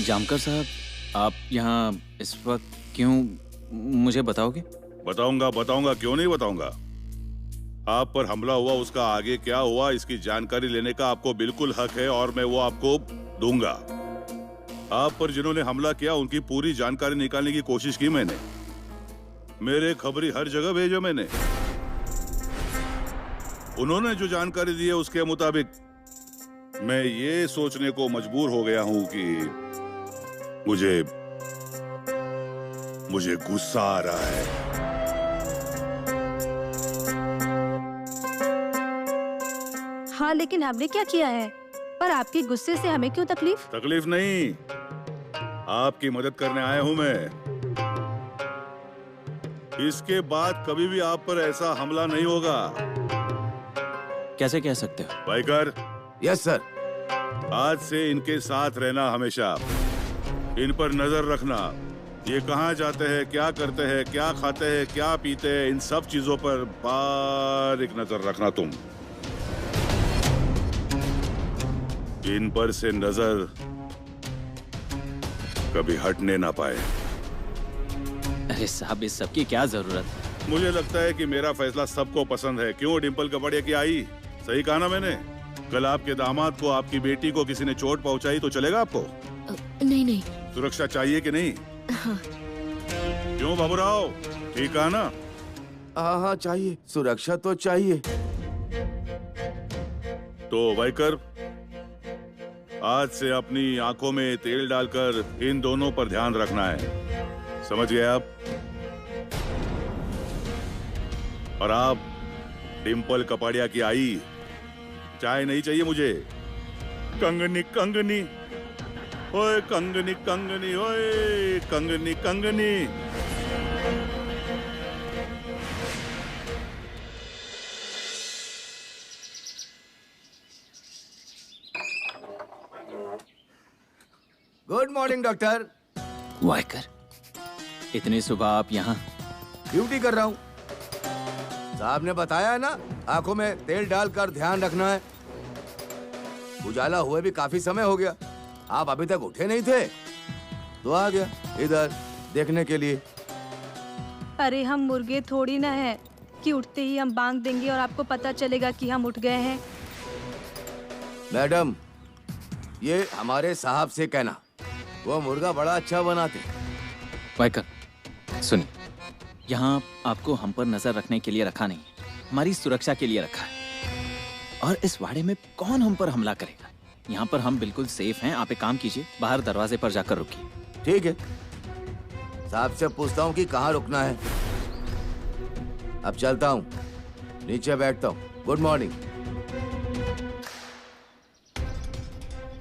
जामकर साहब, आप यहाँ इस वक्त क्यों, मुझे बताओगे? बताऊंगा, क्यों नहीं बताऊंगा। आप पर हमला हुआ, उसका आगे क्या हुआ, इसकी जानकारी लेने का आपको बिल्कुल हक है और मैं वो आपको दूंगा। आप पर जिन्होंने हमला किया उनकी पूरी जानकारी निकालने की कोशिश की मैंने। मेरे खबरी हर जगह भेजे मैंने। उन्होंने जो जानकारी दी है उसके मुताबिक मैं ये सोचने को मजबूर हो गया हूं कि मुझे गुस्सा आ रहा है। हाँ, लेकिन हमने क्या किया है? पर आपके गुस्से से हमें क्यों तकलीफ? तकलीफ नहीं, आपकी मदद करने आया हूं मैं। इसके बाद कभी भी आप पर ऐसा हमला नहीं होगा। कैसे कह सकते हो? Biker, yes sir. आज से इनके साथ रहना, हमेशा इन पर नजर रखना। ये कहाँ जाते हैं, क्या करते हैं, क्या खाते हैं, क्या पीते हैं, इन सब चीजों पर बारीक नजर रखना तुम। इन पर से नजर कभी हटने ना पाए। अरे साहब, इस सब की क्या जरूरत? मुझे लगता है कि मेरा फैसला सबको पसंद है। क्यों डिम्पल कपड़िया की आई? सही कहा ना मैंने? कल आपके दामाद को, आपकी बेटी को किसी ने चोट पहुंचाई तो चलेगा आपको? नहीं नहीं। सुरक्षा चाहिए कि नहीं? हाँ। क्यों बाबूराव, ठीक है ना? हाँ चाहिए, सुरक्षा तो चाहिए। तो बाइकर, आज से अपनी आंखों में तेल डालकर इन दोनों पर ध्यान रखना है। समझ गए आप? और आप डिम्पल कपाड़िया की आई, चाय नहीं चाहिए मुझे। कंगनी कंगनी, ओए कंगनी कंगनी, ओए कंगनी कंगनी। Good morning doctor. वाइकर, इतनी सुबह आप यहाँ? ड्यूटी कर रहा हूँ। साहब ने बताया है ना, आंखों में तेल डालकर ध्यान रखना है। उजाला हुए भी काफी समय हो गया, आप अभी तक उठे नहीं थे, तो आ गया इधर देखने के लिए। अरे हम मुर्गे थोड़ी ना है कि उठते ही हम बांग देंगे और आपको पता चलेगा कि हम उठ गए हैं। मैडम, ये हमारे साहब से कहना, वो मुर्गा बड़ा अच्छा बनाते। वाइकर, सुनिए, यहाँ आपको हम पर नजर रखने के लिए रखा नहीं, हमारी सुरक्षा के लिए रखा है। और इस वाड़े में कौन हम पर हमला करेगा? यहाँ पर हम बिल्कुल सेफ हैं। आप एक काम कीजिए, बाहर दरवाजे पर जाकर रुकिए। ठीक है, साहब से पूछता हूँ कि कहाँ रुकना है। अब चलता हूँ, नीचे बैठता हूँ। Good morning.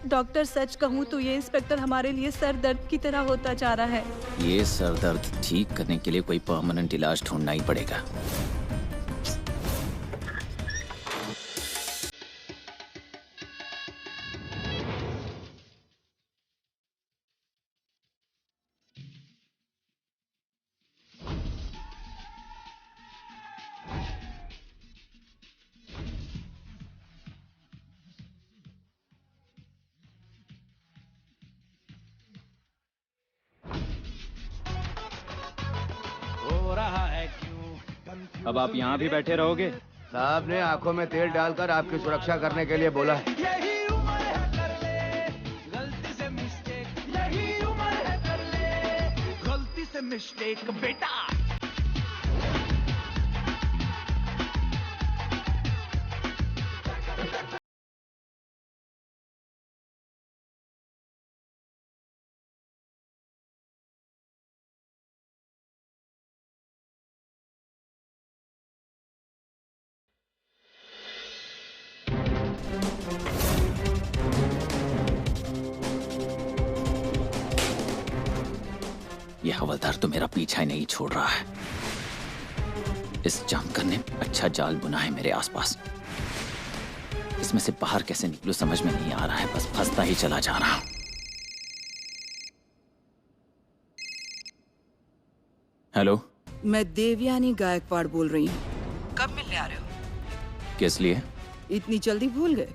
डॉक्टर, सच कहूँ तो ये इंस्पेक्टर हमारे लिए सर दर्द की तरह होता जा रहा है। ये सर दर्द ठीक करने के लिए कोई परमानेंट इलाज ढूंढना ही पड़ेगा। अब आप यहाँ भी बैठे रहोगे? साहब ने आंखों में तेल डालकर आपकी सुरक्षा करने के लिए बोला है। यही उम्र है कर ले, गलती से मिस्टेक, यही उम्र है कर ले, गलती से मिस्टेक बेटा। ये हवलदार तो मेरा पीछा ही नहीं छोड़ रहा है। इस जामकर ने अच्छा जाल बुना है मेरे आसपास। इसमें से बाहर कैसे निकलूं समझ में नहीं आ रहा है, बस फंसता ही चला जा रहा हूं। हेलो, मैं देवयानी गायकवाड़ बोल रही हूँ। कब मिलने आ रहे हो? किस लिए? इतनी जल्दी भूल गए?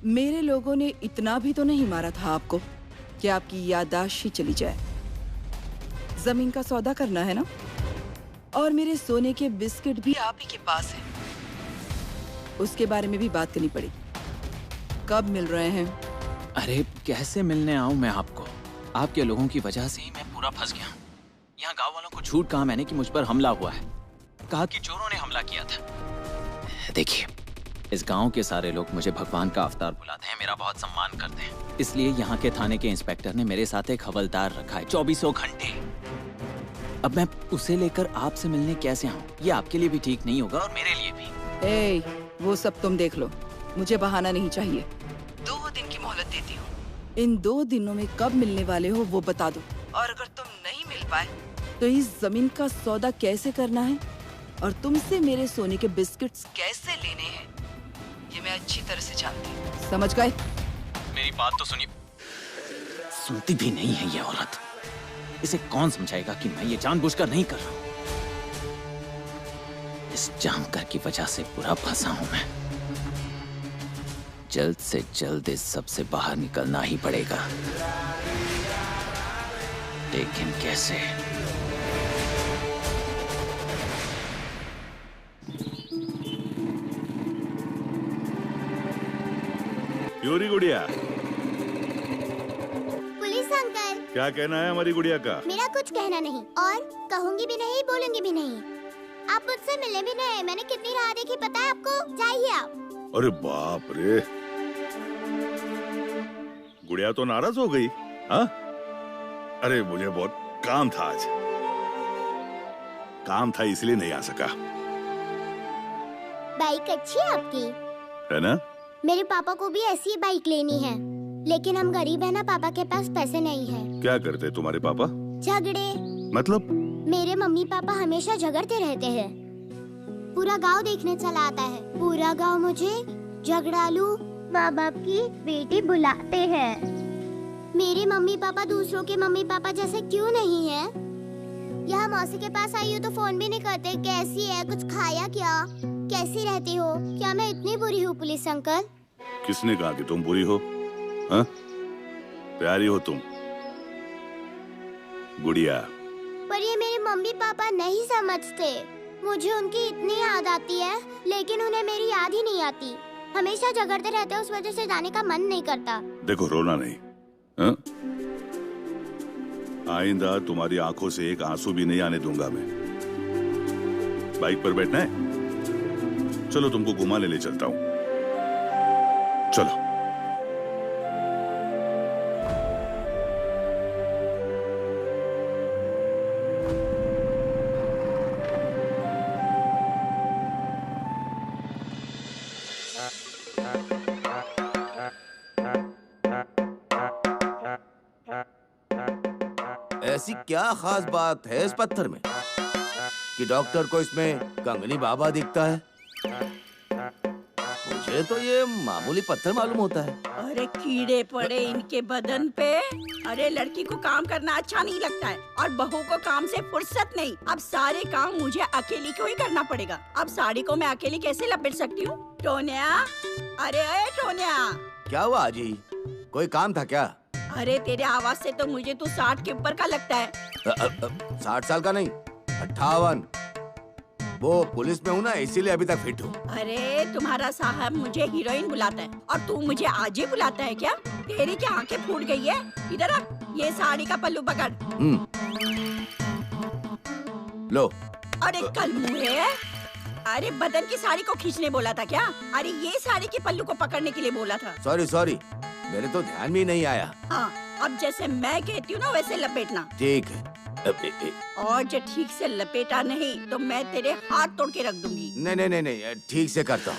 मेरे लोगों ने इतना भी तो नहीं मारा था आपको। कि आपकी याददाश्त ही चली जाए। जमीन का सौदा करना है ना? और मेरे सोने के बिस्किट भी आप ही के पास हैं। उसके बारे में भी बात करनी पड़ेगी। कब मिल रहे हैं? अरे कैसे मिलने आऊं मैं आपको? आपके लोगों की वजह से ही मैं पूरा फंस गया हूँ। यहाँ गांव वालों को झूठ कहा मैंने कि मुझ पर हमला हुआ है। कहा कि चोरों ने हमला किया था। देखिए, इस गांव के सारे लोग मुझे भगवान का अवतार बुलाते हैं, मेरा बहुत सम्मान करते हैं। इसलिए यहाँ के थाने के इंस्पेक्टर ने मेरे साथ एक हवलदार रखा है 24 घंटे। अब मैं उसे लेकर आपसे मिलने कैसे आऊँ? ये आपके लिए भी ठीक नहीं होगा और मेरे लिए भी। वो सब तुम देख लो, मुझे बहाना नहीं चाहिए। 2 दिन की मोहलत देती हूँ। इन 2 दिनों में कब मिलने वाले हो वो बता दो। और अगर तुम नहीं मिल पाए तो इस जमीन का सौदा कैसे करना है और तुमसे मेरे सोने के बिस्किट्स कैसे लेने हैं, ये मैं अच्छी तरह से जानती हूँ। समझ गए? मेरी बात तो सुनिए। सुनती भी नहीं है ये औरत। इसे कौन समझाएगा कि मैं ये जानबूझकर नहीं कर रहा हूँ। इस जानकर की वजह से पूरा फंसा हूं मैं। जल्द से जल्द इस सब से बाहर निकलना ही पड़ेगा, लेकिन कैसे? क्यों री गुड़िया? पुलिस अंकल, क्या कहना है हमारी गुड़िया का? मेरा कुछ कहना नहीं और कहूंगी भी नहीं, बोलूंगी भी नहीं। आप मुझसे मिले भी नहीं। मैंने कितनी राह देखी पता है आपको? जाइए आप। अरे बाप रे, गुड़िया तो नाराज हो गई। हाँ? अरे मुझे बहुत काम था आज। काम था इसलिए नहीं आ सका। बाइक अच्छी है आपकी, है ना? मेरे पापा को भी ऐसी बाइक लेनी है, लेकिन हम गरीब है ना, पापा के पास पैसे नहीं है। क्या करते तुम्हारे पापा? झगड़े। मतलब? मेरे मम्मी पापा हमेशा झगड़ते रहते हैं। पूरा गांव देखने चला आता है। पूरा गांव मुझे झगड़ालू माँ बाप की बेटी बुलाते हैं। मेरे मम्मी पापा दूसरों के मम्मी पापा जैसे क्यों नहीं है? यहाँ मौसी के पास आई हूँ तो फोन भी नहीं करते। कैसी है, कुछ खाया क्या, कैसी रहती हो? क्या मैं इतनी बुरी हूँ पुलिस अंकल? किसने कहा कि तुम बुरी हो? हाँ? प्यारी हो तुम गुड़िया। पर ये मेरे मम्मी पापा नहीं समझते। मुझे उनकी इतनी याद आती है, लेकिन उन्हें मेरी याद ही नहीं आती। हमेशा झगड़ते रहते हैं, उस वजह से जाने का मन नहीं करता। देखो, रोना नहीं। हाँ? आइंदा तुम्हारी आंखों से एक आंसू भी नहीं आने दूंगा मैं। बाइक पर बैठना है? चलो तुमको घुमाने ले चलता हूँ। चलो। ऐसी क्या खास बात है इस पत्थर में कि डॉक्टर को इसमें कंगनी बाबा दिखता है? मुझे तो ये मामूली पत्थर मालूम होता है। अरे कीड़े पड़े इनके बदन पे। अरे लड़की को काम करना अच्छा नहीं लगता है और बहू को काम से फुर्सत नहीं। अब सारे काम मुझे अकेली को ही करना पड़ेगा। अब साड़ी को मैं अकेली कैसे लपेट सकती हूँ? टोनिया, अरे टोनिया। क्या हुआ आजी? कोई काम था क्या? अरे तेरे आवाज से तो मुझे तू 60 के ऊपर का लगता है। 60 साल का नहीं, 58। वो पुलिस में हूँ ना, इसीलिए अभी तक फिट हूँ। अरे तुम्हारा साहब मुझे हीरोइन बुलाता है और तू मुझे आज ही बुलाता है क्या? तेरी क्या आंखें फूट गई है? इधर आ, ये साड़ी का पल्लू पकड़। लो। अरे कल मुँहे, अरे बदन की साड़ी को खींचने बोला था क्या? अरे ये साड़ी के पल्लू को पकड़ने के लिए बोला था। सॉरी, मेरे तो ध्यान भी नहीं आया। हाँ, अब जैसे मैं कहती हूँ ना वैसे लपेटना। ठीक है। और जो ठीक से लपेटा नहीं तो मैं तेरे हाथ तोड़ के रख दूंगी। नहीं, ठीक से करता हूँ।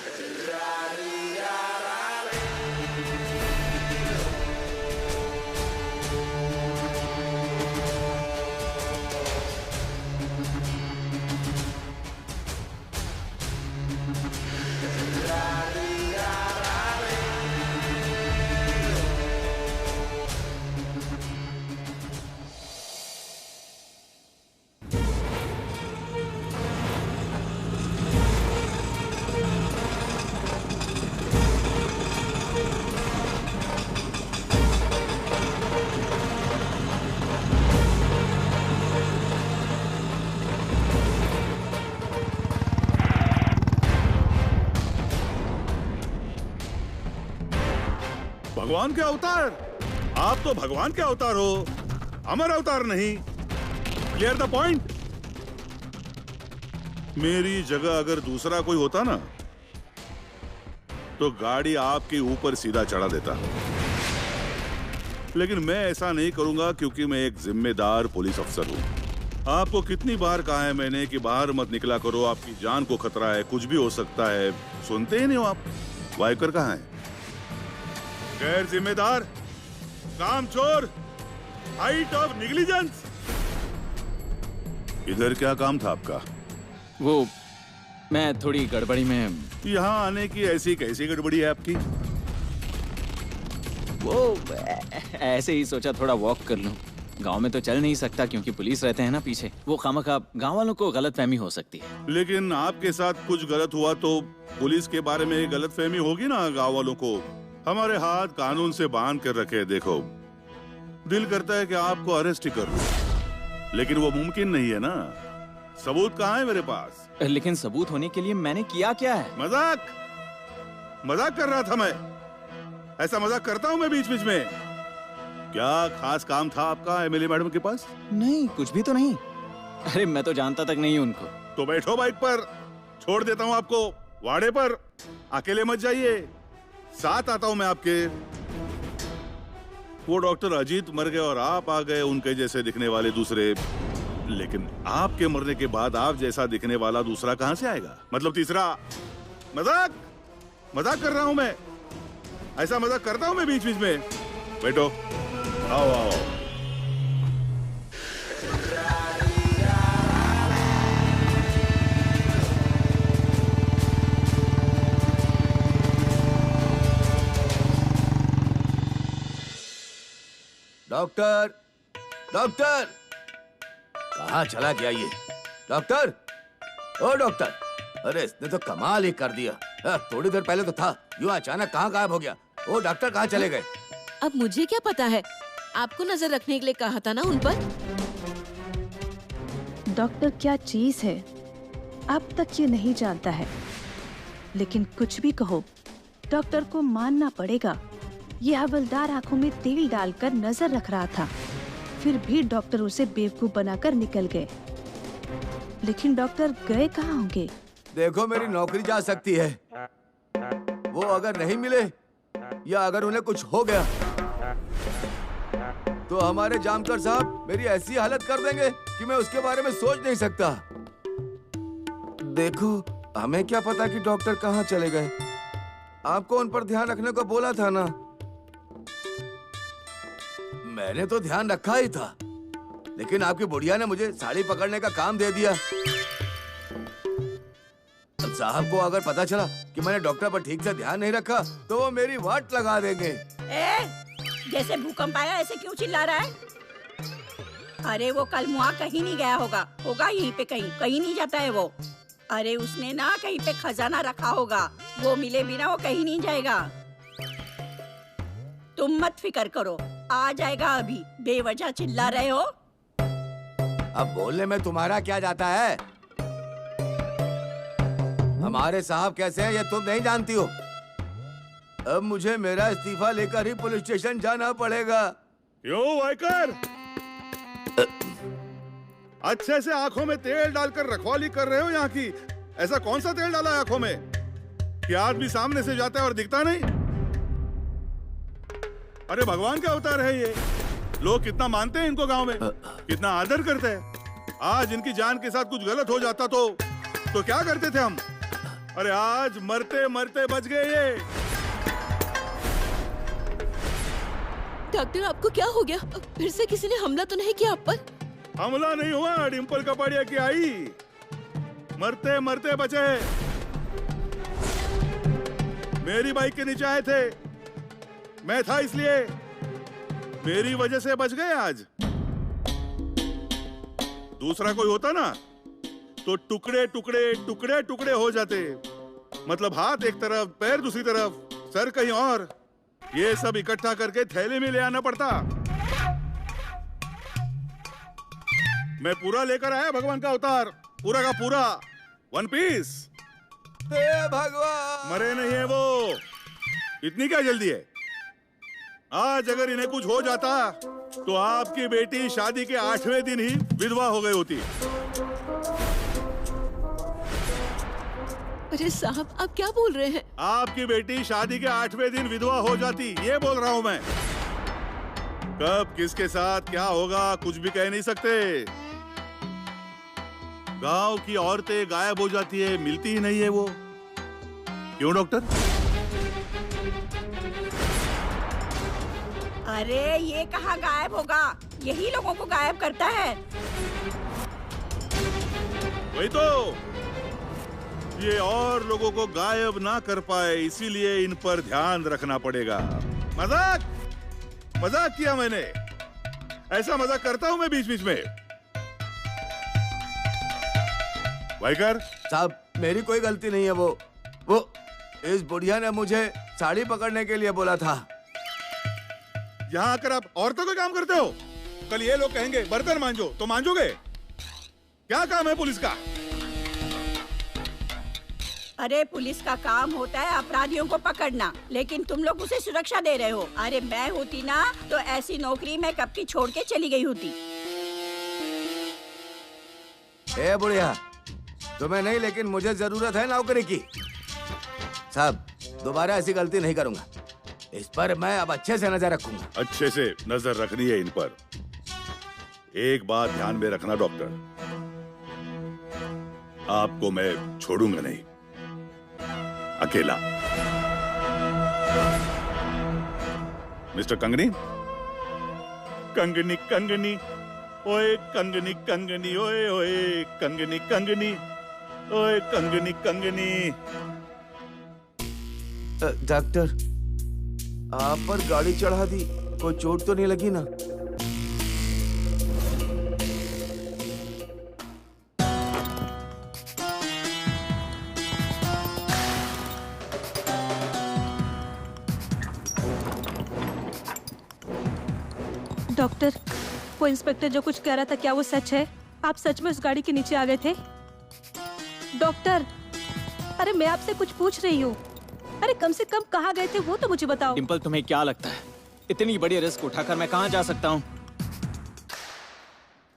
भगवान के अवतार? आप तो भगवान के अवतार हो, अमर अवतार नहीं। Clear the point. मेरी जगह अगर दूसरा कोई होता ना तो गाड़ी आपके ऊपर सीधा चढ़ा देता, लेकिन मैं ऐसा नहीं करूंगा क्योंकि मैं एक जिम्मेदार पुलिस अफसर हूं। आपको कितनी बार कहा है मैंने कि बाहर मत निकला करो, आपकी जान को खतरा है, कुछ भी हो सकता है। सुनते ही नहीं हो आप। वाइकर कहाँ है? गैर जिम्मेदार, कामचोर, हाइट ऑफ निग्लिजेंस। इधर क्या काम था आपका? वो मैं थोड़ी गड़बड़ी में। यहाँ आने की ऐसी कैसी गड़बड़ी है आपकी? वो ऐसे ही सोचा थोड़ा वॉक कर लूं। गांव में तो चल नहीं सकता क्योंकि पुलिस रहते हैं ना पीछे। वो खामखा गांव वालों को गलतफहमी हो सकती है। लेकिन आपके साथ कुछ गलत हुआ तो पुलिस के बारे में गलतफहमी होगी ना गांव वालों को। हमारे हाथ कानून से बांध कर रखे। देखो, दिल करता है कि आपको अरेस्ट ही कर लूं, लेकिन वो मुमकिन नहीं है ना। सबूत कहाँ है मेरे पास? लेकिन सबूत होने के लिए मैंने किया क्या है? मजाक कर रहा था मैं। ऐसा मजाक करता हूँ मैं बीच बीच में। क्या खास काम था आपका एमएलए मैडम के पास? नहीं, कुछ भी तो नहीं। अरे मैं तो जानता तक नहीं उनको। तो बैठो बाइक पर, छोड़ देता हूँ आपको वाड़े पर। अकेले मत जाइए, साथ आता हूँ मैं आपके। वो डॉक्टर अजीत मर गए और आप आ गए, उनके जैसे दिखने वाले दूसरे। लेकिन आपके मरने के बाद आप जैसा दिखने वाला दूसरा कहां से आएगा? मतलब तीसरा। मजाक कर रहा हूं मैं। ऐसा मजाक करता हूं मैं बीच बीच में। बैठो, आओ आओ। डॉक्टर, डॉक्टर, कहाँ चला गया ये? डॉक्टर, ओ डॉक्टर। अरे इसने तो कमाल ही कर दिया। थोड़ी देर पहले तो था, यूं अचानक कहाँ गायब हो गया? ओ डॉक्टर, कहाँ चले गए? अब मुझे क्या पता है, आपको नजर रखने के लिए कहा था ना उन पर। डॉक्टर क्या चीज है अब तक ये नहीं जानता है, लेकिन कुछ भी कहो डॉक्टर को मानना पड़ेगा। ये हवलदार आंखों में तेल डालकर नजर रख रहा था, फिर भी डॉक्टर उसे बेवकूफ बनाकर निकल गए। लेकिन डॉक्टर गए कहाँ होंगे? देखो, मेरी नौकरी जा सकती है। वो अगर नहीं मिले या अगर उन्हें कुछ हो गया तो हमारे जामकर साहब मेरी ऐसी हालत कर देंगे कि मैं उसके बारे में सोच नहीं सकता। देखो, हमें क्या पता कि डॉक्टर कहाँ चले गए। आपको उन पर ध्यान रखने को बोला था ना। मैंने तो ध्यान रखा ही था, लेकिन आपकी बुढ़िया ने मुझे साड़ी पकड़ने का काम दे दिया। अब साहब को अगर पता चला कि मैंने डॉक्टर पर ठीक से ध्यान नहीं रखा तो वो मेरी वाट लगा देंगे। जैसे भूकंप आया ऐसे क्यों चिल्ला रहा है? अरे वो कल मुआ कहीं नहीं गया होगा यहीं पे कहीं नहीं जाता है वो। अरे उसने ना कहीं पे खजाना रखा होगा, वो मिले बिना वो कहीं नहीं जाएगा। तुम मत फिकर करो, आ जाएगा अभी। बेवजह चिल्ला रहे हो। अब बोलने में तुम्हारा क्या जाता है? हमारे साहब कैसे हैं ये तुम नहीं जानती हो। अब मुझे मेरा इस्तीफा लेकर ही पुलिस स्टेशन जाना पड़ेगा। क्यों वाइकर? अच्छे से आंखों में तेल डालकर रखवाली कर रहे हो यहाँ की। ऐसा कौन सा तेल डाला है आंखों में कि आदमी सामने से जाता है और दिखता नहीं? अरे भगवान का अवतार है ये। लोग कितना मानते हैं इनको गांव में, कितना आदर करते हैं। आज इनकी जान के साथ कुछ गलत हो जाता तो क्या करते थे हम? अरे आज मरते मरते बच गए ये। डॉक्टर, आपको क्या हो गया? फिर से किसी ने हमला तो नहीं किया आप पर? हमला नहीं हुआ, डिम्पल कपाड़िया की आई। मरते मरते बचे। मेरी बाइक के नीचे आए थे, मैं था इसलिए मेरी वजह से बच गए आज। दूसरा कोई होता ना तो टुकड़े टुकड़े टुकड़े टुकड़े हो जाते। मतलब हाथ एक तरफ, पैर दूसरी तरफ, सर कहीं और। ये सब इकट्ठा करके थैले में ले आना पड़ता। मैं पूरा लेकर आया भगवान का अवतार, पूरा का पूरा, वन पीस। हे भगवान! मरे नहीं है वो। इतनी क्या जल्दी है? आज अगर इन्हें कुछ हो जाता तो आपकी बेटी शादी के 8वें दिन ही विधवा हो गई होती। अरे साहब, आप क्या बोल रहे हैं? आपकी बेटी शादी के 8वें दिन विधवा हो जाती, ये बोल रहा हूँ मैं। कब किसके साथ क्या होगा कुछ भी कह नहीं सकते। गांव की औरतें गायब हो जाती है, मिलती ही नहीं है वो। क्यों डॉक्टर? अरे ये कहाँ गायब होगा, यही लोगों को गायब करता है। वही तो, ये और लोगों को गायब ना कर पाए, इसीलिए इन पर ध्यान रखना पड़ेगा। मजाक किया मैंने, ऐसा मजाक करता हूं मैं बीच बीच में। वाइकर साहब, मेरी कोई गलती नहीं है। वो इस बुढ़िया ने मुझे साड़ी पकड़ने के लिए बोला था। यहाँ आकर आप औरतों का काम करते हो। कल ये लोग कहेंगे बर्तन मांजो, तो मांजोगे? क्या काम है पुलिस का? अरे पुलिस का काम होता है अपराधियों को पकड़ना, लेकिन तुम लोग उसे सुरक्षा दे रहे हो। अरे मैं होती ना तो ऐसी नौकरी मैं कब की छोड़ के चली गई होती। ए बुढ़िया, तुम्हें नहीं लेकिन मुझे जरूरत है नौकरी की। साहब, दोबारा ऐसी गलती नहीं करूंगा। इस पर मैं अब अच्छे से नजर रखूंगा। अच्छे से नजर रखनी है इन पर। एक बात ध्यान में रखना डॉक्टर, आपको मैं छोड़ूंगा नहीं अकेला। मिस्टर कंगनी, कंगनी कंगनी ओए कंगनी कंगनी ओए ओए कंगनी कंगनी ओए कंगनी कंगनी। डॉक्टर, आप पर गाड़ी चढ़ा दी, कोई चोट तो नहीं लगी ना? डॉक्टर, वो इंस्पेक्टर जो कुछ कह रहा था, क्या वो सच है? आप सच में उस गाड़ी के नीचे आ गए थे? डॉक्टर, अरे मैं आपसे कुछ पूछ रही हूँ। अरे कम से कम कहाँ गए थे वो तो मुझे बताओ। डिम्पल, तुम्हें क्या लगता है इतनी बड़ी रिस्क उठाकर मैं कहाँ जा सकता हूँ?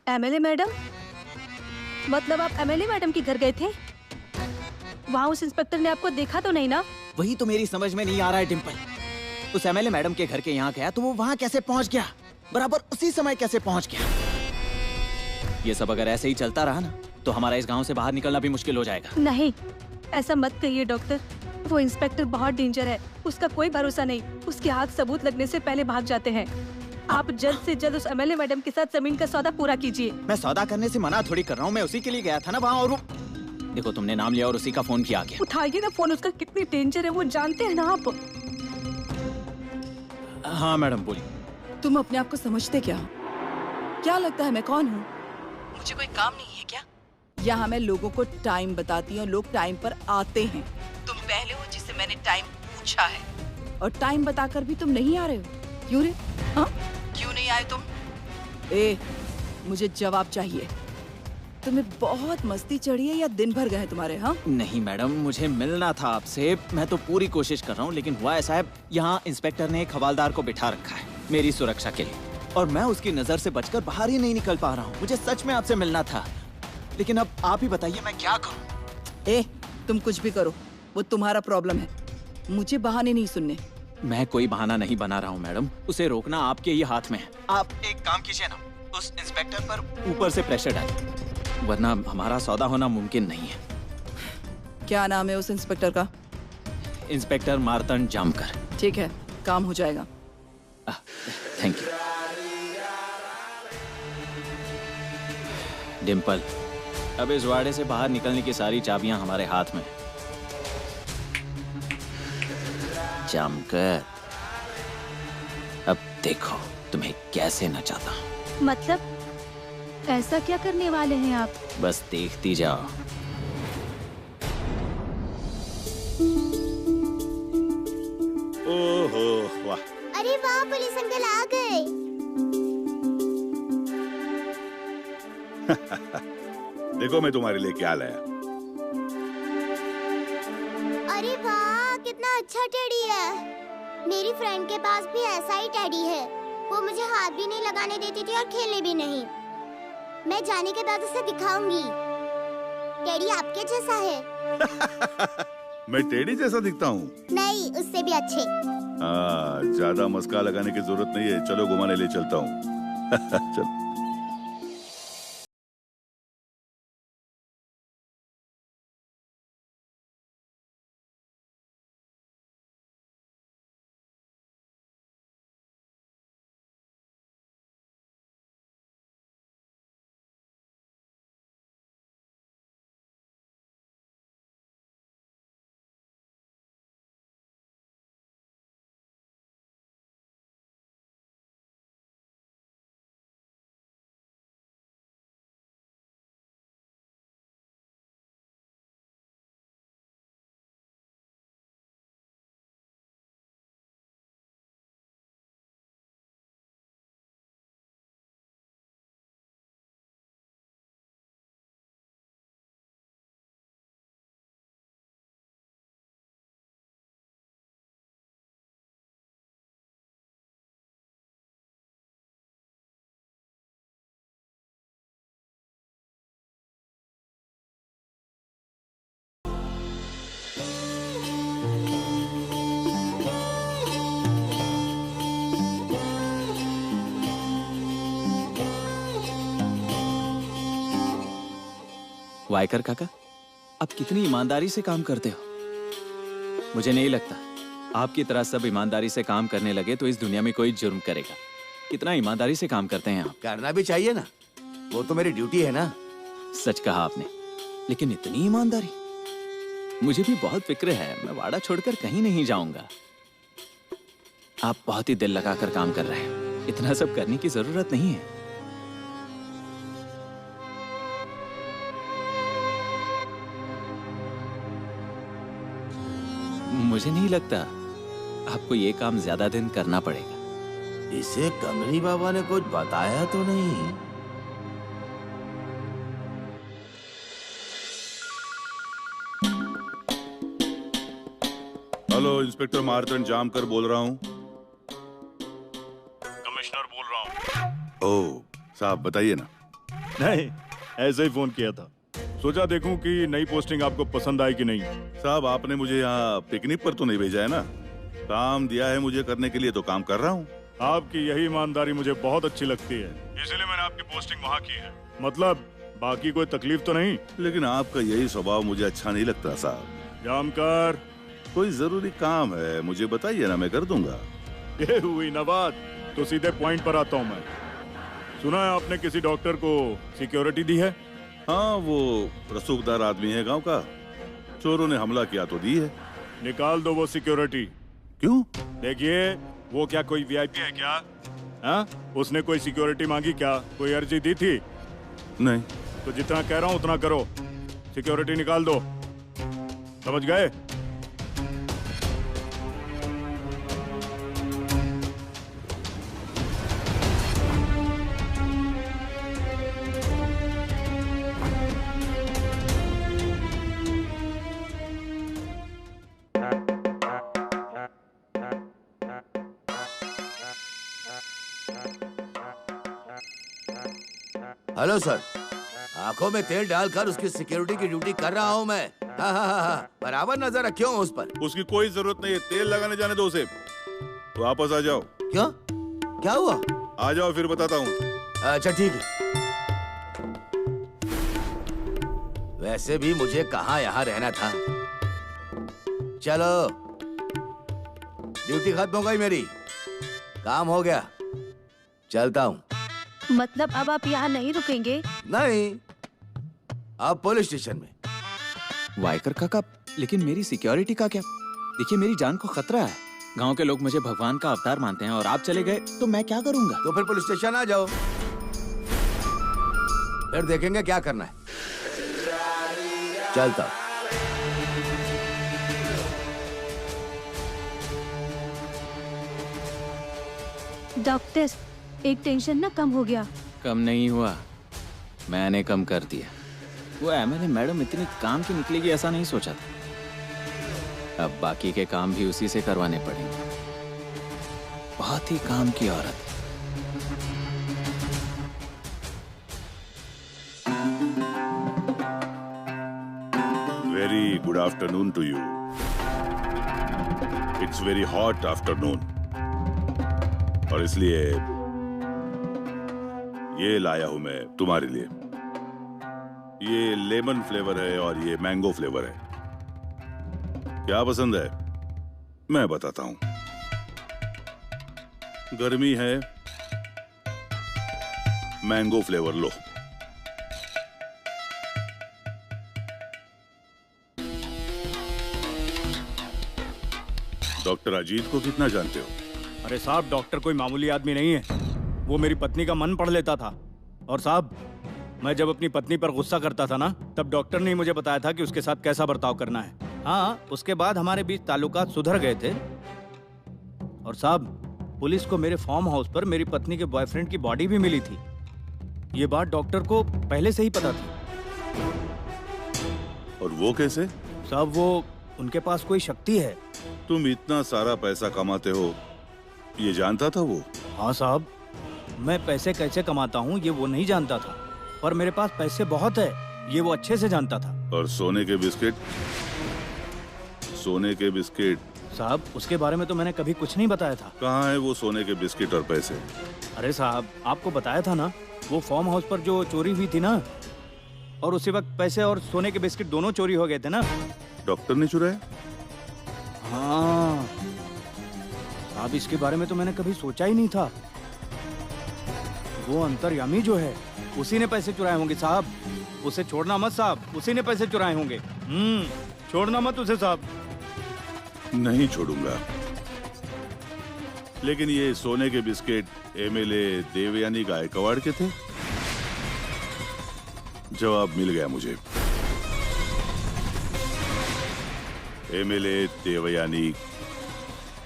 MLA madam? मतलब आप एमएलए मैडम के घर गए थे? वहाँ उस इंस्पेक्टर ने आपको देखा तो नहीं ना? वही तो मेरी समझ में नहीं आ रहा है डिम्पल। उस एमएलए मैडम के घर के यहाँ गया तो वो वहाँ कैसे पहुँच गया? बराबर उसी समय कैसे पहुँच गया? ये सब अगर ऐसे ही चलता रहा ना तो हमारा इस गांव से बाहर निकलना भी मुश्किल हो जाएगा। नहीं, ऐसा मत कहिए डॉक्टर। वो इंस्पेक्टर बहुत डेंजर है, उसका कोई भरोसा नहीं। उसके हाथ सबूत लगने से पहले भाग जाते हैं। आप जल्द से जल्द उस एमएलए मैडम के साथ जमीन का सौदा पूरा कीजिए। मैं सौदा करने से मना थोड़ी कर रहा हूँ, मैं उसी के लिए गया था ना वहाँ। और वो देखो, तुमने नाम लिया और उसी का फोन किया आगे। उठाइए ना फोन, उसका कितनी डेंजर है वो जानते हैं ना आप? हाँ मैडम बोलिए। तुम अपने आप को समझते क्या? क्या लगता है मैं कौन हूँ? मुझे कोई काम नहीं है क्या? यहाँ मैं लोगों को टाइम बताती हूँ, लोग टाइम पर आते हैं। तुम पहले हो जिससे मैंने टाइम पूछा है, और टाइम बताकर भी तुम नहीं आ रहे हो। क्यों रे? हाँ, क्यों नहीं आए तुम? मुझे जवाब चाहिए। तुम्हें बहुत मस्ती चढ़ी है या दिन भर गए तुम्हारे? हाँ नहीं मैडम, मुझे मिलना था आपसे। मैं तो पूरी कोशिश कर रहा हूँ, लेकिन हुआ ऐसा है, यहाँ इंस्पेक्टर ने एक हवालदार को बिठा रखा है मेरी सुरक्षा के लिए, और मैं उसकी नजर से बचकर बाहर ही नहीं निकल पा रहा हूँ। मुझे सच में आपसे मिलना था, लेकिन अब आप ही बताइए मैं क्या करूँ? तुम कुछ भी करो, वो तुम्हारा प्रॉब्लम है। मुझे बहाने नहीं सुनने। मैं कोई बहाना नहीं बना रहा हूँ मैडम, उसे रोकना आपके ही हाथ में है। आप एक काम कीजिए ना, उस इंस्पेक्टर पर ऊपर से प्रेशर डालिए, वरना हमारा सौदा होना मुमकिन नहीं है। क्या नाम है उस इंस्पेक्टर का? इंस्पेक्टर मार्तंड जामकर। ठीक है, काम हो जाएगा। Thank you. डिम्पल, अब इस वाड़े से बाहर निकलने की सारी चाबियां हमारे हाथ में। जामकर, अब देखो तुम्हें कैसे नचाता हूं। मतलब ऐसा क्या करने वाले हैं आप? बस देखती जाओ। ओहो वाह, अरे वाह, पुलिस अंकल आ गए। देखो मैं तुम्हारे लिए क्या लाया। अरे वाह, कितना अच्छा टेडी है। मेरी फ्रेंड के पास भी ऐसा ही टेडी है। वो मुझे हाथ भी नहीं लगाने देती थी और खेलने भी नहीं। मैं जाने के बाद उसे दिखाऊंगी। टेडी आपके जैसा है। मैं टेडी जैसा दिखता हूँ? नहीं, उससे भी अच्छे। ज्यादा मस्का लगाने की जरूरत नहीं है। चलो घुमाने ले चलता हूँ। चल। वायकर काका, आप कितनी ईमानदारी से काम करते हो। मुझे नहीं लगता आपकी तरह सब ईमानदारी से काम करने लगे तो इस दुनिया में कोई जुर्म करेगा। कितना ईमानदारी से काम करते हैं आप। करना भी चाहिए ना, वो तो मेरी ड्यूटी है ना। सच कहा आपने, लेकिन इतनी ईमानदारी। मुझे भी बहुत फिक्र है, मैं वाड़ा छोड़कर कहीं नहीं जाऊंगा। आप बहुत ही दिल लगाकर काम कर रहे हैं, इतना सब करने की जरूरत नहीं है। मुझे नहीं लगता आपको ये काम ज्यादा दिन करना पड़ेगा। इसे कमली बाबा ने कुछ बताया तो नहीं? हेलो, इंस्पेक्टर मार्तंड जामकर बोल रहा हूँ। कमिश्नर बोल रहा हूँ। ओह साहब, बताइए ना। नहीं, ऐसे ही फोन किया था, सोचा देखूं कि नई पोस्टिंग आपको पसंद आई कि नहीं। साहब, आपने मुझे यहाँ पिकनिक पर तो नहीं भेजा है ना। काम दिया है मुझे करने के लिए तो काम कर रहा हूँ। आपकी यही ईमानदारी मुझे बहुत अच्छी लगती है, इसलिए मैंने आपकी पोस्टिंग वहाँ की है। मतलब बाकी कोई तकलीफ तो नहीं? लेकिन आपका यही स्वभाव मुझे अच्छा नहीं लगता साहब। जामकर, कोई जरूरी काम है, मुझे बताइए ना, मैं कर दूंगा। ये हुई ना बात, तो सीधे पॉइंट पर आता हूँ मैं। सुना है आपने किसी डॉक्टर को सिक्योरिटी दी है? हाँ, वो रसूखदार आदमी है गांव का, चोरों ने हमला किया तो दी है। निकाल दो वो सिक्योरिटी। क्यों? देखिए, वो क्या कोई वीआईपी है क्या? हाँ, उसने कोई सिक्योरिटी मांगी क्या? कोई अर्जी दी थी? नहीं। तो जितना कह रहा हूँ उतना करो, सिक्योरिटी निकाल दो, समझ गए? हेलो सर, आंखों में तेल डालकर उसकी सिक्योरिटी की ड्यूटी कर रहा हूँ मैं। हाँ, बराबर नजर रखियो उस पर। उसकी कोई जरूरत नहीं है, तेल लगाने जाने दो उसे। वापस आ जाओ। क्यों? क्या हुआ? आ जाओ, फिर बताता हूँ। अच्छा ठीक है। वैसे भी मुझे कहाँ यहाँ रहना था। चलो, ड्यूटी खत्म हो गई मेरी, काम हो गया, चलता हूँ। मतलब अब आप यहाँ नहीं रुकेंगे? नहीं, अब पुलिस स्टेशन में। वायकर काका, लेकिन मेरी सिक्योरिटी का क्या? देखिए, मेरी जान को खतरा है। गांव के लोग मुझे भगवान का अवतार मानते हैं और आप चले गए तो मैं क्या करूंगा? तो फिर पुलिस स्टेशन आ जाओ, फिर देखेंगे क्या करना है। चलता। डॉक्टर, एक टेंशन ना कम हो गया? कम नहीं हुआ, मैंने कम कर दिया। वो एमएलए मैडम इतनी काम की निकलेगी ऐसा नहीं सोचा था। अब बाकी के काम भी उसी से करवाने पड़ेंगे। बहुत ही काम की औरत। Very good afternoon to you. It's very hot afternoon, और इसलिए ये लाया हूं मैं तुम्हारे लिए। ये लेमन फ्लेवर है और ये मैंगो फ्लेवर है। क्या पसंद है मैं बताता हूं। गर्मी है, मैंगो फ्लेवर लो। डॉक्टर अजीत को कितना जानते हो? अरे साहब, डॉक्टर कोई मामूली आदमी नहीं है। वो मेरी पत्नी का मन पढ़ लेता था। और साहब, मैं जब अपनी पत्नी पर गुस्सा करता था ना, तब डॉक्टर ने मुझे बताया था कि उसके साथ कैसा बर्ताव करना है। हाँ, उसके बाद हमारे बीच ताल्लुकात सुधर गए थे। और साहब, पुलिस को मेरे फार्म हाउस पर मेरी पत्नी के बॉयफ्रेंड की बॉडी भी मिली थी। ये बात डॉक्टर को पहले से ही पता थी। और वो कैसे? साहब, वो उनके पास कोई शक्ति है। तुम इतना सारा पैसा कमाते हो ये जानता था वो? हाँ साहब, मैं पैसे कैसे कमाता हूँ ये वो नहीं जानता था, पर मेरे पास पैसे बहुत है ये वो अच्छे से जानता था। और सोने के बिस्किट? सोने के बिस्किट? साहब, उसके बारे में तो मैंने कभी कुछ नहीं बताया था। कहाँ है वो सोने के बिस्किट और पैसे? अरे साहब, आपको बताया था ना, वो फार्म हाउस पर जो चोरी हुई थी ना, और उसी वक्त पैसे और सोने के बिस्किट दोनों चोरी हो गए थे ना। डॉक्टर ने चुराया? हाँ साहब, इसके बारे में तो मैंने कभी सोचा ही नहीं था। वो अंतर्यामी जो है उसी ने पैसे चुराए होंगे साहब। उसे छोड़ना मत साहब, उसी ने पैसे चुराए होंगे। छोड़ना मत उसे साहब। नहीं छोड़ूंगा। लेकिन ये सोने के बिस्किट एमएलए देवयानी गायकवाड़ के थे? जवाब मिल गया मुझे। एमएलए देवयानी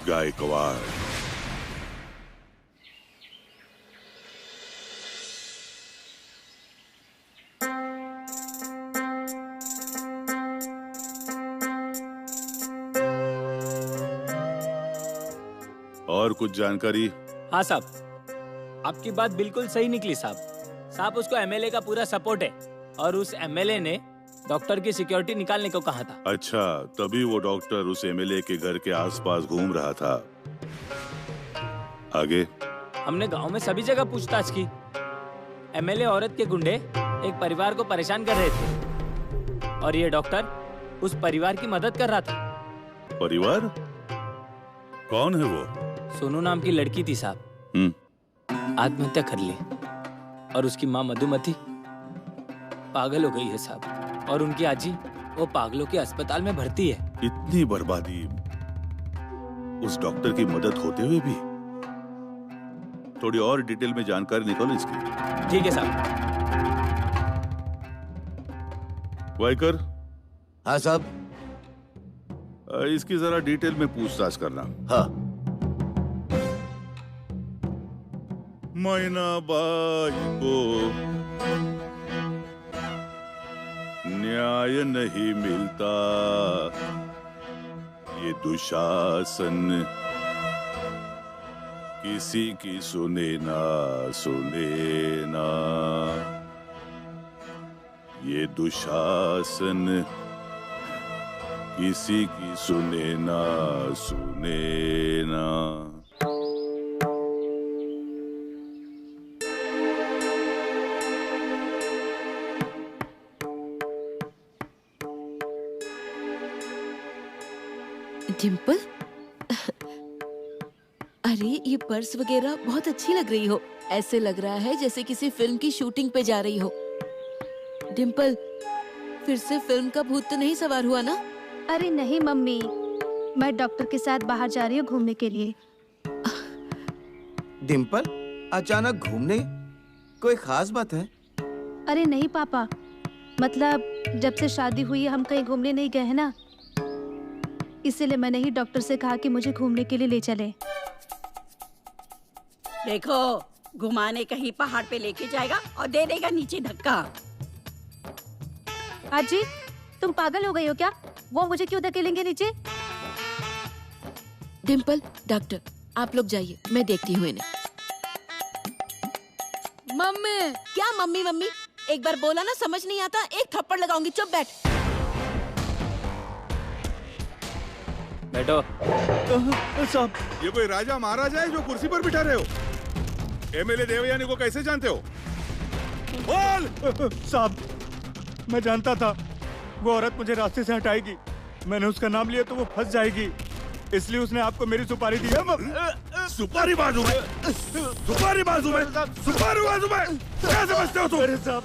गायकवाड़। और कुछ जानकारी? हाँ साहब, आपकी बात बिल्कुल सही निकली साहब। साहब, उसको एमएलए का पूरा सपोर्ट है और उस एमएलए ने डॉक्टर की सिक्योरिटी निकालने को कहा था। अच्छा, तभी वो डॉक्टर उस एमएलए के घर के आसपास घूम रहा था। आगे? हमने गांव में सभी जगह पूछताछ की। एमएलए औरत के गुंडे एक परिवार को परेशान कर रहे थे और ये डॉक्टर उस परिवार की मदद कर रहा था। परिवार? कौन है वो? सोनू नाम की लड़की थी साहब, आत्महत्या कर ली और उसकी माँ मधुमती पागल हो गई है साहब, और उनकी आजी वो पागलों के अस्पताल में भर्ती है। इतनी बर्बादी उस डॉक्टर की मदद होते हुए भी? थोड़ी और डिटेल में जानकारी निकालो इसकी। ठीक है साहब। वाइकर? हाँ साहब। इसकी जरा डिटेल में पूछताछ करना। हाँ। मैना बाई को न्याय नहीं मिलता, ये दुशासन किसी की सुने ना ये दुशासन किसी की सुने ना। डिम्पल, अरे ये पर्स वगैरह बहुत अच्छी लग रही हो। ऐसे लग रहा है जैसे किसी फिल्म की शूटिंग पे जा रही हो। डिम्पल, फिर से फिल्म का भूत तो नहीं सवार हुआ ना? अरे नहीं मम्मी, मैं डॉक्टर के साथ बाहर जा रही हूँ घूमने के लिए। डिम्पल, अचानक घूमने? कोई खास बात है? अरे नहीं पापा, मतलब जब से शादी हुई है हम कहीं घूमने नहीं गए हैं ना, इसीलिए मैंने ही डॉक्टर से कहा कि मुझे घूमने के लिए ले चले। देखो, घुमाने कहीं पहाड़ पे लेके जाएगा और दे देगा नीचे धक्का। आजी, तुम पागल हो गई हो क्या? वो मुझे क्यों धकेलेंगे नीचे? डिम्पल, डॉक्टर आप लोग जाइए, मैं देखती हूँ इन्हें। मम्मी। क्या मम्मी मम्मी? एक बार बोला ना, समझ नहीं आता, एक थप्पड़ लगाऊंगी। चुप बैठ। बैठो। साहब, ये कोई राजा महाराजा है जो कुर्सी पर बिठा रहे हो? एमएलए देवयानी को कैसे जानते हो? बोल। साहब, मैं जानता था वो औरत मुझे रास्ते से हटाएगी। मैंने उसका नाम लिया तो वो फंस जाएगी, इसलिए उसने आपको मेरी सुपारी दी है। सुपारी बाजू में, सुपारी बाजू में, सुपारी बाजू में, क्या समझते हो तुम? अरे साहब,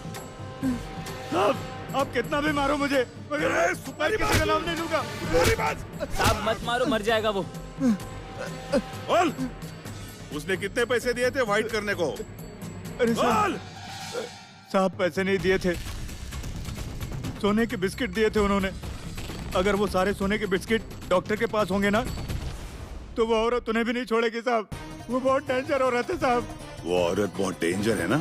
आप कितना भी मारो मुझे, मगर सुपारी किसी का नाम नहीं लूंगा। साहब मत मारो, मर जाएगा वो। बोल, उसने कितने पैसे दिए थे वाइट करने को? अरे साहब, पैसे नहीं दिए थे, सोने के बिस्किट दिए थे उन्होंने। अगर वो सारे सोने के बिस्किट डॉक्टर के पास होंगे ना, तो वो औरत उन्हें भी नहीं छोड़ेगी साहब। वो बहुत डेंजर औरत है साहब। वो औरत बहुत डेंजर है ना?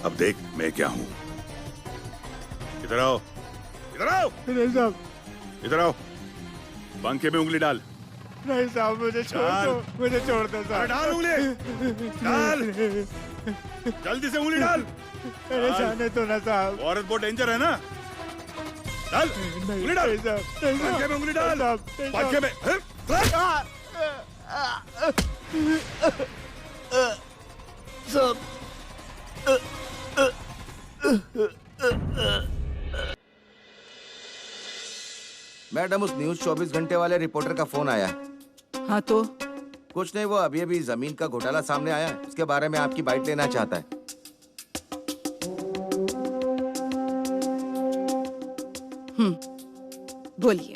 अब देख मैं क्या हूँ। इधर आओ, इधर आओ। नहीं साहब, इधर आओ, पंखे में उंगली डाल। नहीं साहब, मुझे छोड़ दो, मुझे छोड़ दो साहब। डाल उंगली, डाल, जल्दी से उंगली डाल। अरे जाने दो ना साहब। औरत बहुत डेंजर है ना? डाल उंगली, डाल पंखे में उंगली डाल, पंखे में। मैडम, उस न्यूज 24 घंटे वाले रिपोर्टर का फोन आया है। हाँ तो? कुछ नहीं, वो अभी अभी जमीन का घोटाला सामने आया है, उसके बारे में आपकी बाइट लेना चाहता है। बोलिए।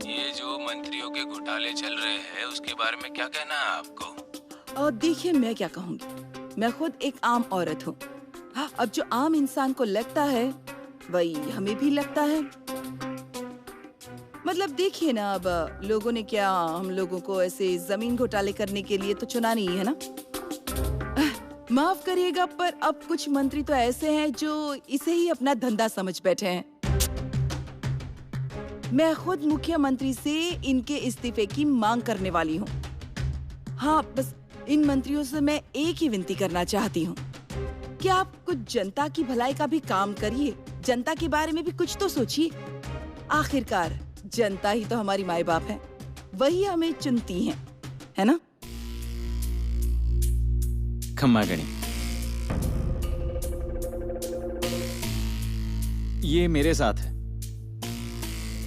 ये जो मंत्रियों के घोटाले चल रहे हैं, उसके बारे में क्या कहना है आपको? और देखिए, मैं क्या कहूँगी, मैं खुद एक आम औरत हूँ। हाँ, अब जो आम इंसान को लगता है वही हमें भी लगता है। मतलब देखिए ना, अब लोगों ने क्या हम लोगों को ऐसे जमीन घोटाले करने के लिए तो चुना नहीं है ना। माफ करिएगा, पर अब कुछ मंत्री तो ऐसे हैं जो इसे ही अपना धंधा समझ बैठे हैं। मैं खुद मुख्यमंत्री से इनके इस्तीफे की मांग करने वाली हूँ। हाँ, बस इन मंत्रियों से मैं एक ही विनती करना चाहती हूँ कि आप कुछ जनता की भलाई का भी काम करिए, जनता के बारे में भी कुछ तो सोचिए। आखिरकार जनता ही तो हमारी माई बाप है, वही हमें चुनती हैं, है ना? खम्मा गणी, ये मेरे साथ है।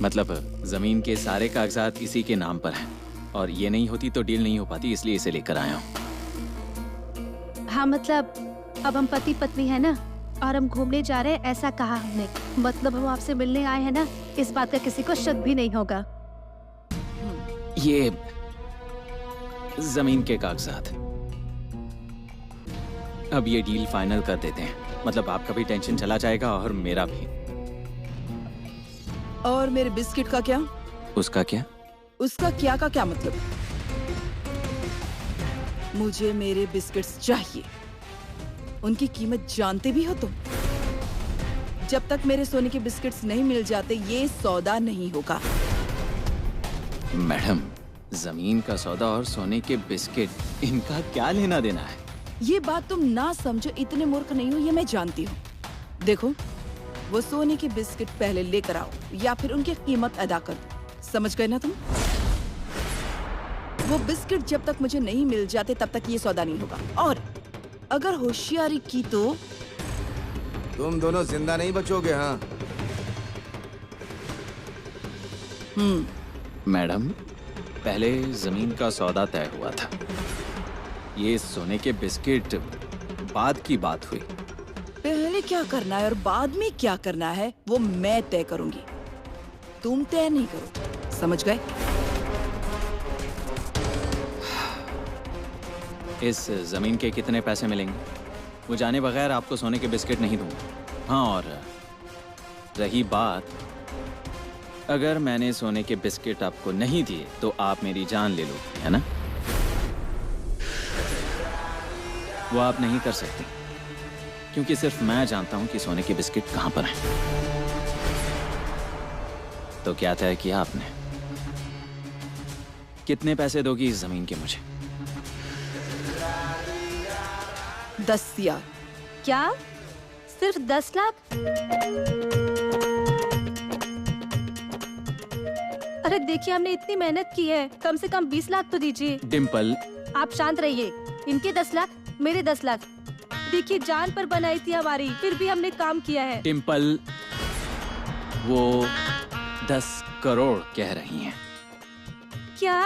मतलब जमीन के सारे कागजात इसी के नाम पर हैं, और ये नहीं होती तो डील नहीं हो पाती, इसलिए इसे लेकर आया हूँ। हाँ, मतलब अब हम पति पत्नी है ना, और हम घूमने जा रहे हैं, ऐसा कहा हमने। मतलब हम आपसे मिलने आए हैं ना, इस बात का किसी को शक भी नहीं होगा। ये जमीन के कागजात, अब ये डील फाइनल कर देते हैं। मतलब आपका भी टेंशन चला जाएगा और मेरा भी। और मेरे बिस्किट का क्या? उसका क्या? उसका क्या का क्या मतलब? मुझे मेरे बिस्किट्स चाहिए। उनकी कीमत जानते भी हो तुम? जब तक मेरे सोने के बिस्किट्स नहीं मिल जाते, ये सौदा नहीं होगा। मैडम, जमीन का सौदा और सोने के बिस्किट, इनका क्या लेना देना है? ये बात तुम ना समझो, इतने मूर्ख नहीं हो, ये मैं जानती हूँ। देखो, वो सोने के बिस्किट पहले लेकर आओ या फिर उनकी कीमत अदा कर दो। समझ गए ना तुम? वो बिस्किट जब तक मुझे नहीं मिल जाते तब तक ये सौदा नहीं होगा। और अगर होशियारी की तो तुम दोनों जिंदा नहीं बचोगे। हाँ मैडम, पहले जमीन का सौदा तय हुआ था, ये सोने के बिस्किट बाद की बात हुई। पहले क्या करना है और बाद में क्या करना है वो मैं तय करूंगी, तुम तय नहीं करो। समझ गए? इस जमीन के कितने पैसे मिलेंगे? वो जाने बगैर आपको सोने के बिस्किट नहीं दूंगा। हाँ, और रही बात, अगर मैंने सोने के बिस्किट आपको नहीं दिए तो आप मेरी जान ले लो, है ना? वो आप नहीं कर सकते, क्योंकि सिर्फ मैं जानता हूं कि सोने के बिस्किट कहां पर हैं। तो क्या तय किया आपने? कितने पैसे दोगी इस जमीन के मुझे? 10 लाख। क्या? सिर्फ 10 लाख? अरे देखिए, हमने इतनी मेहनत की है, कम से कम 20 लाख तो दीजिए। डिम्पल, आप शांत रहिए। इनके 10 लाख, मेरे 10 लाख। देखिए, जान पर बनाई थी हमारी, फिर भी हमने काम किया है। डिम्पल, वो 10 करोड़ कह रही हैं। क्या?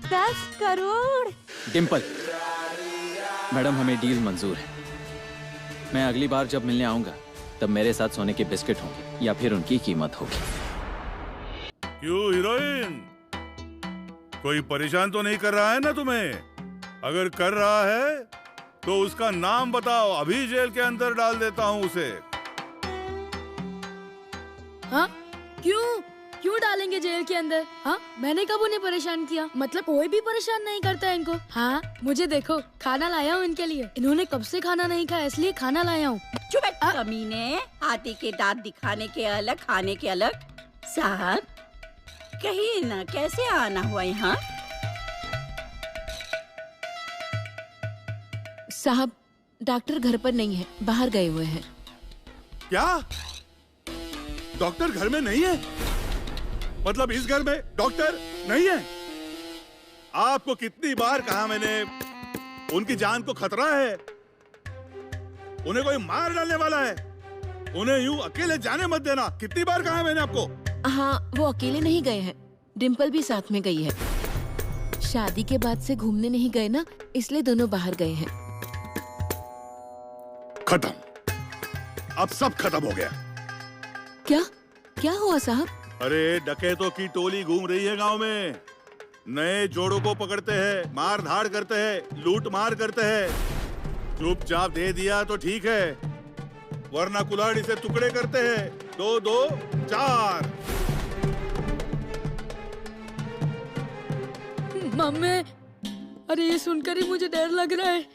10 करोड़? डिम्पल, मैडम हमें डील मंजूर है। मैं अगली बार जब मिलने आऊंगा तब मेरे साथ सोने के बिस्किट होंगे या फिर उनकी कीमत होगी। क्यों हीरोइन, कोई परेशान तो नहीं कर रहा है ना तुम्हें? अगर कर रहा है तो उसका नाम बताओ, अभी जेल के अंदर डाल देता हूँ उसे। हाँ? क्यों डालेंगे जेल के अंदर? हाँ, मैंने कब उन्हें परेशान किया? मतलब कोई भी परेशान नहीं करता है इनको। हाँ, मुझे देखो, खाना लाया हूँ इनके लिए। इन्होंने कब से खाना नहीं खाया, इसलिए खाना लाया हूँ। चुप कमीने, हाथी के दांत दिखाने के अलग, खाने के अलग। साहब, कहीं ना कैसे आना हुआ यहाँ? साहब, डॉक्टर घर पर नहीं है, बाहर गए हुए हैं। क्या? डॉक्टर घर में नहीं है? मतलब इस घर में डॉक्टर नहीं है? आपको कितनी बार कहा मैंने, उनकी जान को खतरा है, उन्हें कोई मार डालने वाला है, उन्हें यूं अकेले जाने मत देना। कितनी बार कहा है मैंने आपको? हाँ, वो अकेले नहीं गए हैं, डिम्पल भी साथ में गई है। शादी के बाद से घूमने नहीं गए ना, इसलिए दोनों बाहर गए हैं। खत्म, अब सब खत्म हो गया। क्या हुआ साहब? अरे डकैतों की टोली घूम रही है गांव में, नए जोड़ों को पकड़ते हैं, मार धाड़ करते हैं, लूट मार करते हैं। चुपचाप दे दिया तो ठीक है, वरना कुल्हाड़ी से टुकड़े करते हैं। 2 2 4। मम्मी, अरे ये सुनकर ही मुझे डर लग रहा है।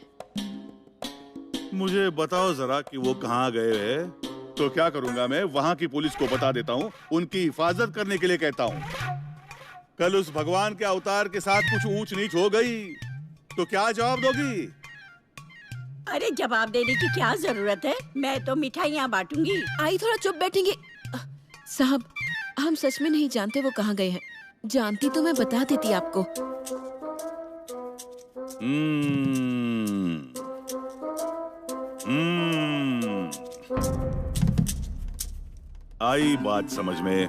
मुझे बताओ जरा कि वो कहाँ गए हैं, तो क्या करूंगा मैं? वहाँ की पुलिस को बता देता हूँ, उनकी हिफाजत करने के लिए कहता हूँ। कल उस भगवान के अवतार के साथ कुछ ऊंच नीच हो गई तो क्या जवाब दोगी? अरे जवाब देने की क्या जरूरत है, मैं तो मिठाइयाँ बांटूंगी। आई थोड़ा चुप बैठेंगे। साहब, हम सच में नहीं जानते वो कहाँ गए हैं। जानती तो मैं बता देती आपको। आई बात समझ में।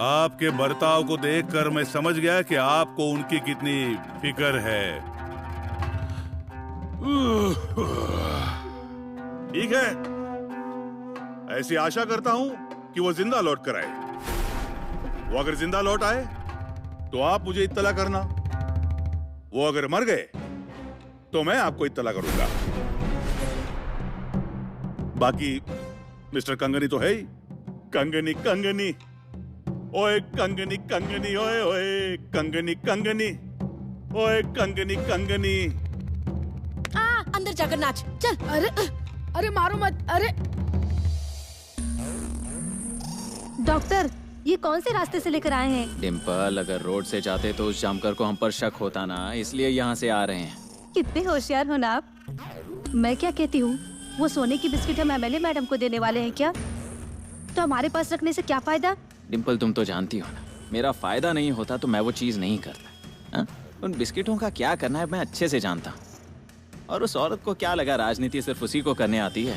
आपके बर्ताव को देखकर मैं समझ गया कि आपको उनकी कितनी फिक्र है। ठीक है, ऐसी आशा करता हूं कि वो जिंदा लौट कर आए। वो अगर जिंदा लौट आए तो आप मुझे इत्तला करना, वो अगर मर गए तो मैं आपको इत्तला करूंगा। बाकी मिस्टर कंगनी तो है ही। कंगनी कंगनी, ओए कंगनी कंगनी, ओए ओए कंगनी कंगनी, ओए कंगनी कंगनी। अंदर जाकर नाच, चल। अरे मारो मत। अरे डॉक्टर, ये कौन से रास्ते से लेकर आए हैं? डिम्पल, अगर रोड से जाते तो उस जामकर को हम पर शक होता ना, इसलिए यहाँ से आ रहे हैं। कितने होशियार हो ना आप। मैं क्या कहती हूँ, वो सोने की बिस्किट हम एमएलए मैडम को देने वाले हैं क्या? तो हमारे पास रखने से क्या फायदा? डिम्पल, तुम तो जानती हो ना, मेरा फायदा नहीं होता तो मैं वो चीज नहीं करता। हा? उन बिस्किटों का क्या करना है मैं अच्छे से जानता हूँ। और उस औरत को क्या लगा राजनीति सिर्फ उसी को करने आती है?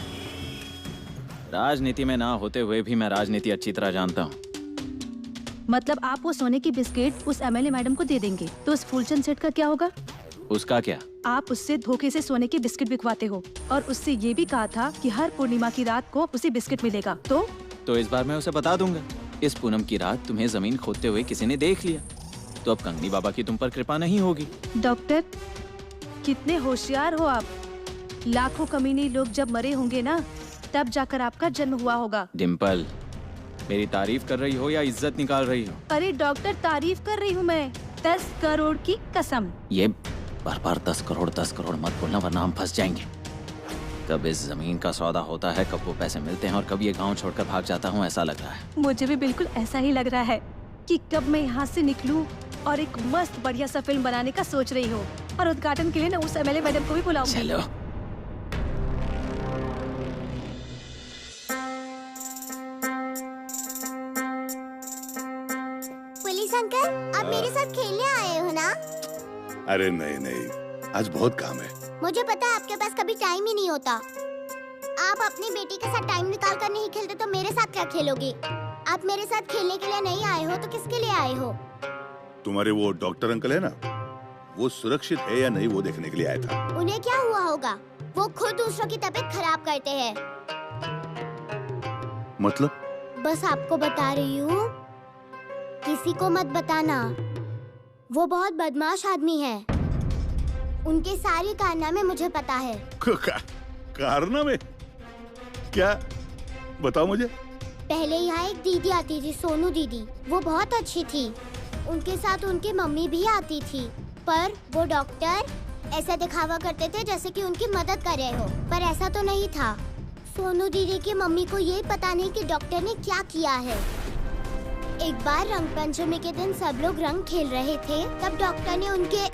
राजनीति में ना होते हुए भी मैं राजनीति अच्छी तरह जानता हूँ। मतलब आप वो सोने की बिस्किट उस एमएलए मैडम को दे देंगे तो उस फूलचंद सेठ का क्या होगा? उसका क्या? आप उससे धोखे से सोने के बिस्किट बिकवाते हो और उससे ये भी कहा था कि हर पूर्णिमा की रात को उसे बिस्किट मिलेगा। तो इस बार मैं उसे बता दूंगा, इस पूनम की रात तुम्हें जमीन खोदते हुए किसी ने देख लिया तो अब कंगनी बाबा की तुम पर कृपा नहीं होगी। डॉक्टर, कितने होशियार हो आप। लाखों कमीने लोग जब मरे होंगे ना, तब जाकर आपका जन्म हुआ होगा। डिम्पल, मेरी तारीफ कर रही हो या इज्जत निकाल रही हो? अरे डॉक्टर, तारीफ कर रही हूँ मैं, 10 करोड़ की कसम। ये बार बार 10 करोड़ मत बोलना वरना हम फंस जाएंगे। कब इस जमीन का सौदा होता है, कब वो पैसे मिलते हैं और कब ये गांव छोड़कर भाग जाता हूँ, ऐसा लग रहा है। मुझे भी बिल्कुल ऐसा ही लग रहा है। कि कब मैं यहाँ से निकलूं और एक मस्त बढ़िया सा फिल्म बनाने का सोच रही हूँ और उद्घाटन के लिए ना उस एमएलए मैडम को भी बुलाऊंगी। चलो। पुलिस अंकल, आप मेरे साथ खेलने आए हो ना? अरे नहीं नहीं, आज बहुत काम है। मुझे पता है आपके पास कभी टाइम ही नहीं होता। आप अपनी बेटी के साथ टाइम निकाल कर नहीं खेलते तो मेरे साथ क्या खेलोगे? आप मेरे साथ खेलने के लिए नहीं आए हो तो किसके लिए आए हो? तुम्हारे वो डॉक्टर अंकल है ना, वो सुरक्षित है या नहीं वो देखने के लिए आया था। उन्हें क्या हुआ होगा? वो खुद दूसरों की तबीयत खराब करते हैं। मतलब? बस आपको बता रही हूँ, किसी को मत बताना। वो बहुत बदमाश आदमी है। उनके सारे कारनामे मुझे पता है। कारनामे? क्या? बताओ मुझे। पहले यहाँ एक दीदी आती थी, सोनू दीदी। वो बहुत अच्छी थी। उनके साथ उनकी मम्मी भी आती थी, पर वो डॉक्टर ऐसा दिखावा करते थे जैसे कि उनकी मदद कर रहे हो, पर ऐसा तो नहीं था। सोनू दीदी की मम्मी को ये पता नहीं कि डॉक्टर ने क्या किया है। एक बार रंग पंचमी के दिन सब लोग रंग खेल रहे थे, तब डॉक्टर ने उनके